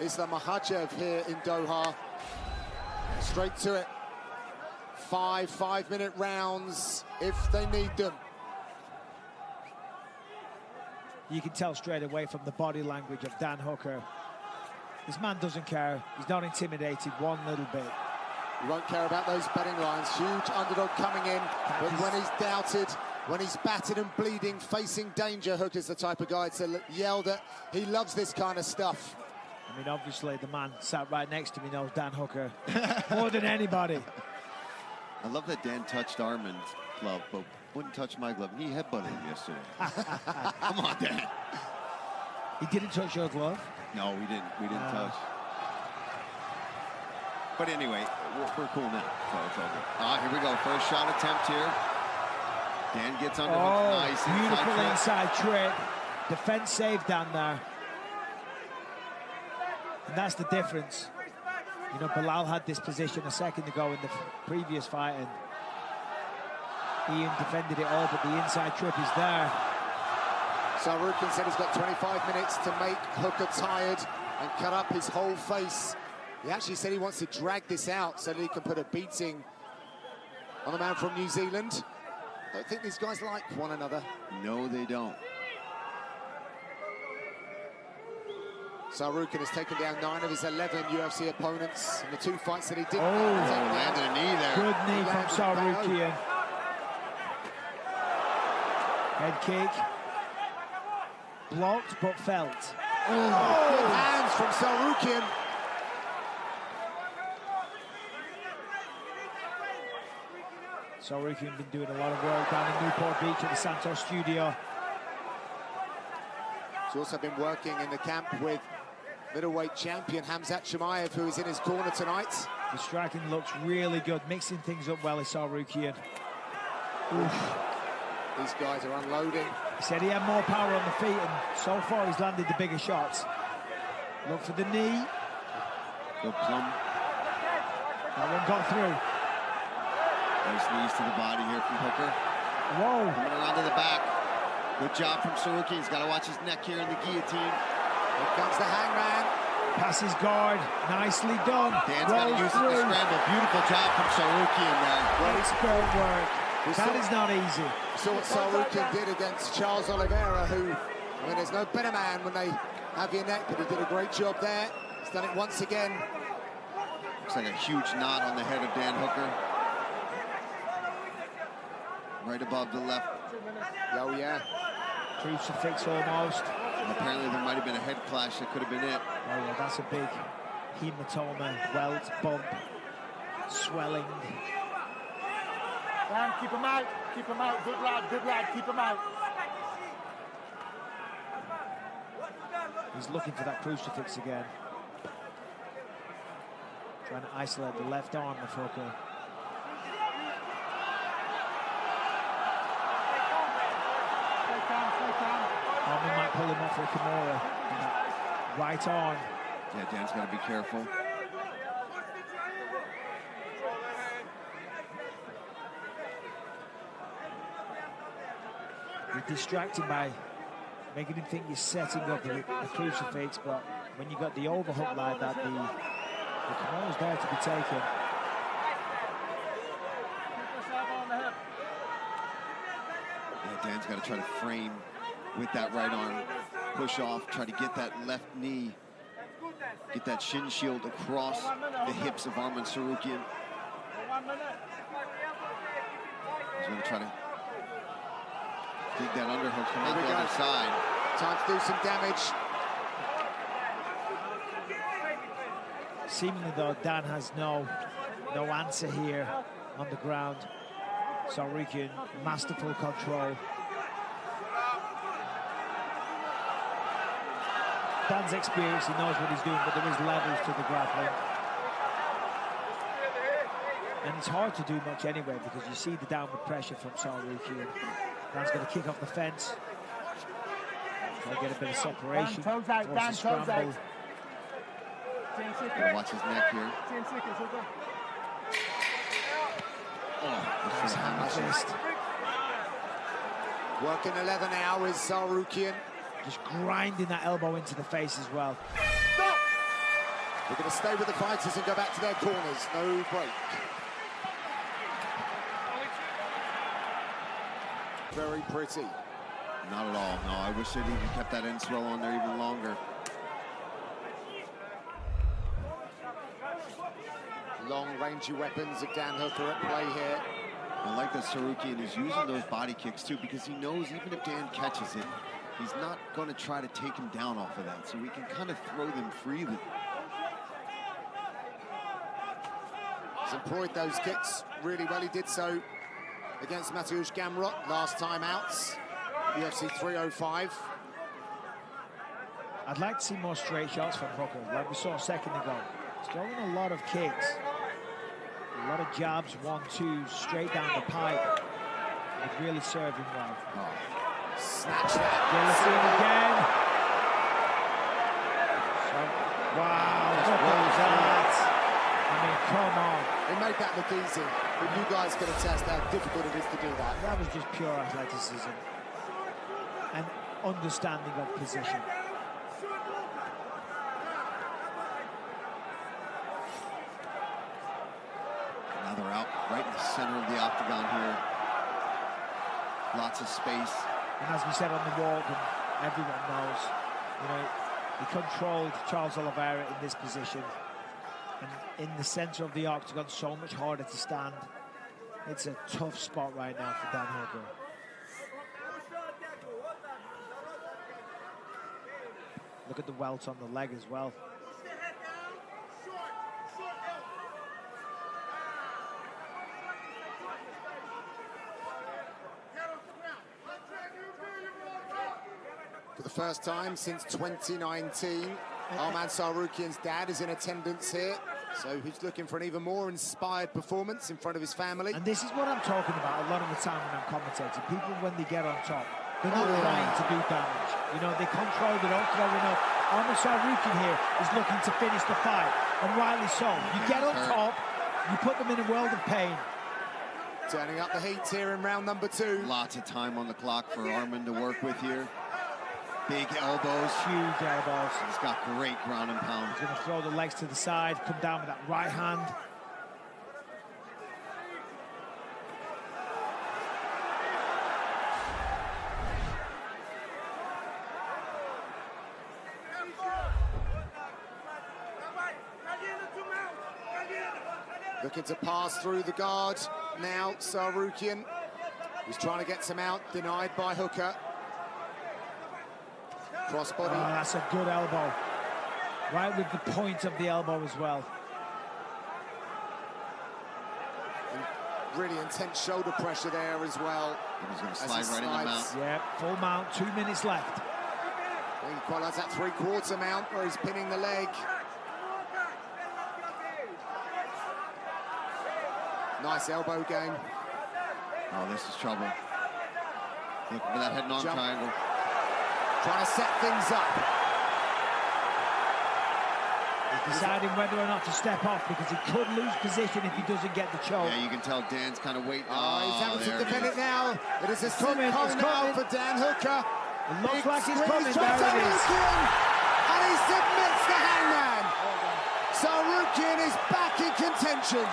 Islam Makhachev here in Doha. Straight to it. Five-minute rounds if they need them. You can tell straight away from the body language of Dan Hooker. This man doesn't care. He's not intimidated one little bit. He won't care about those betting lines. Huge underdog coming in. But when he's doubted, when he's battered and bleeding, facing danger, Hooker's the type of guy to yell that he loves this kind of stuff. I mean, obviously, the man sat right next to me knows Dan Hooker more than anybody. I love that Dan touched Arman's glove, but wouldn't touch my glove. He headbutted him yesterday. Come on, Dan. He didn't touch your glove? No, we didn't touch. But anyway, we're cool now, so it's all good. Here we go. First shot attempt here. Dan gets under. Nice. Beautiful inside trip. Defense saved down there. And that's the difference. You know, Belal had this position a second ago in the previous fight, and Ian defended it all, but the inside trip is there. Tsarukyan said he's got 25 minutes to make Hooker tired and cut up his whole face. He actually said he wants to drag this out so that he can put a beating on the man from New Zealand. I don't think these guys like one another. No, they don't. Tsarukyan has taken down 9 of his 11 UFC opponents in the 2 fights that he did. Landed a knee there. Good knee from Tsarukyan. Head kick. Blocked, but felt. Good hands from Tsarukyan. Tsarukyan been doing a lot of work down in Newport Beach at the Santos studio. He's also been working in the camp with middleweight champion Khamzat Chimaev, who is in his corner tonight. The striking looks really good, mixing things up well, is Tsarukyan. Oof. These guys are unloading. He said he had more power on the feet, and so far he's landed the bigger shots. Look for the knee. Good plum. That one got through. Nice knees to the body here from Hooker. Whoa. Coming around to the back. Good job from Tsarukyan. He's got to watch his neck here in the guillotine. Here comes the hangman. Passes guard. Nicely done. Dan's got to use it to scramble. Beautiful job from Tsarukyan there. Great spirit work. That is not easy. Saw what Tsarukyan did against Charles Oliveira, who, I mean, there's no better man when they have your neck, but he did a great job there. He's done it once again. Looks like a huge knot on the head of Dan Hooker. Right above the left. Oh, yeah. Crucifix almost. And apparently there might have been a head clash. That could have been it. Oh, yeah, that's a big hematoma, welt, bump, swelling. Dan, keep him out. Keep him out. Good lad, keep him out. He's looking for that crucifix again. Trying to isolate the left arm of Hooker. Arman might pull him off with Kimura. Right arm. Yeah, Dan's got to be careful. You're distracting by making him think you're setting up a crucifix, but when you got the overhook like that, the Kimura's there to be taken. Yeah, Dan's got to try to frame with that right arm, push off, try to get that left knee, get that shin shield across the hips of Arman Tsarukyan. He's going to try to dig that underhook from the other side. Time to do some damage. Seemingly, though, Dan has no answer here on the ground. Tsarukyan, masterful control. Dan's experience, he knows what he's doing, but there is levels to the grappling. And it's hard to do much anyway, because you see the downward pressure from Tsarukyan. Dan's going to kick off the fence. Try to get a bit of separation. Dan, toes out, Dan, toes out. Gotta watch his neck here. Nice hammer fist. Working 11 hours, Tsarukyan. Just grinding that elbow into the face as well. They're going to stay with the fighters and go back to their corners. No break. Very pretty. Not at all, no. I wish they'd even kept that end swell on there even longer. Long, rangy weapons of Dan Hooker at play here. I like that Tsarukyan is using those body kicks too, because he knows even if Dan catches it, he's not going to try to take him down off of that, so he can kind of throw them freely. He's employed those kicks really well. He did so against Mateusz Gamrot last time out, UFC 305. I'd like to see more straight shots from Hooker, like we saw a second ago. He's throwing a lot of kicks, a lot of jabs, 1-2, straight down the pipe. Would really serve him well. Oh. Snatch that. Guillotine again. So, wow, look at that. I mean, come on. They made that look easy, but you guys can attest how difficult it is to do that. That was just pure athleticism and understanding of position. Now they're out right in the center of the octagon here. Lots of space. And as we said on the walk, and everyone knows, you know, he controlled Charles Oliveira in this position. And in the center of the octagon, so much harder to stand. It's a tough spot right now for Dan Hooker. Look at the welt on the leg as well. For the first time since 2019, Arman Tsarukyan's dad is in attendance here, so he's looking for an even more inspired performance in front of his family. And this is what I'm talking about a lot of the time when I'm commentating. People, when they get on top, they're not trying to do damage. You know, they control, they don't throw enough. Arman Tsarukyan here is looking to finish the fight, and rightly so. You get on top, you put them in a world of pain. Turning up the heat here in round number 2. Lots of time on the clock for Arman to work with here. Big elbows. Huge elbows. He's got great ground and pound. He's going to throw the legs to the side, come down with that right hand. Looking to pass through the guard now, Tsarukyan. He's trying to get some out, denied by Hooker. Crossbody. Oh, that's a good elbow. Right with the point of the elbow as well. And really intense shoulder pressure there as well. He's going to slide right in the mount. Yeah, full mount, 2 minutes left. He quite likes that 3/4 mount where he's pinning the leg. Nice elbow game. Oh, this is trouble. Looking for that head-on triangle. Trying to set things up. He's deciding whether or not to step off because he could lose position if he doesn't get the choke. Yeah, you can tell Dan's kind of waiting. Oh, he's having to defend it now. It is a coming now for Dan Hooker. It looks like he's coming. There it is. And he submits the hangman. Tsarukyan is back in contention.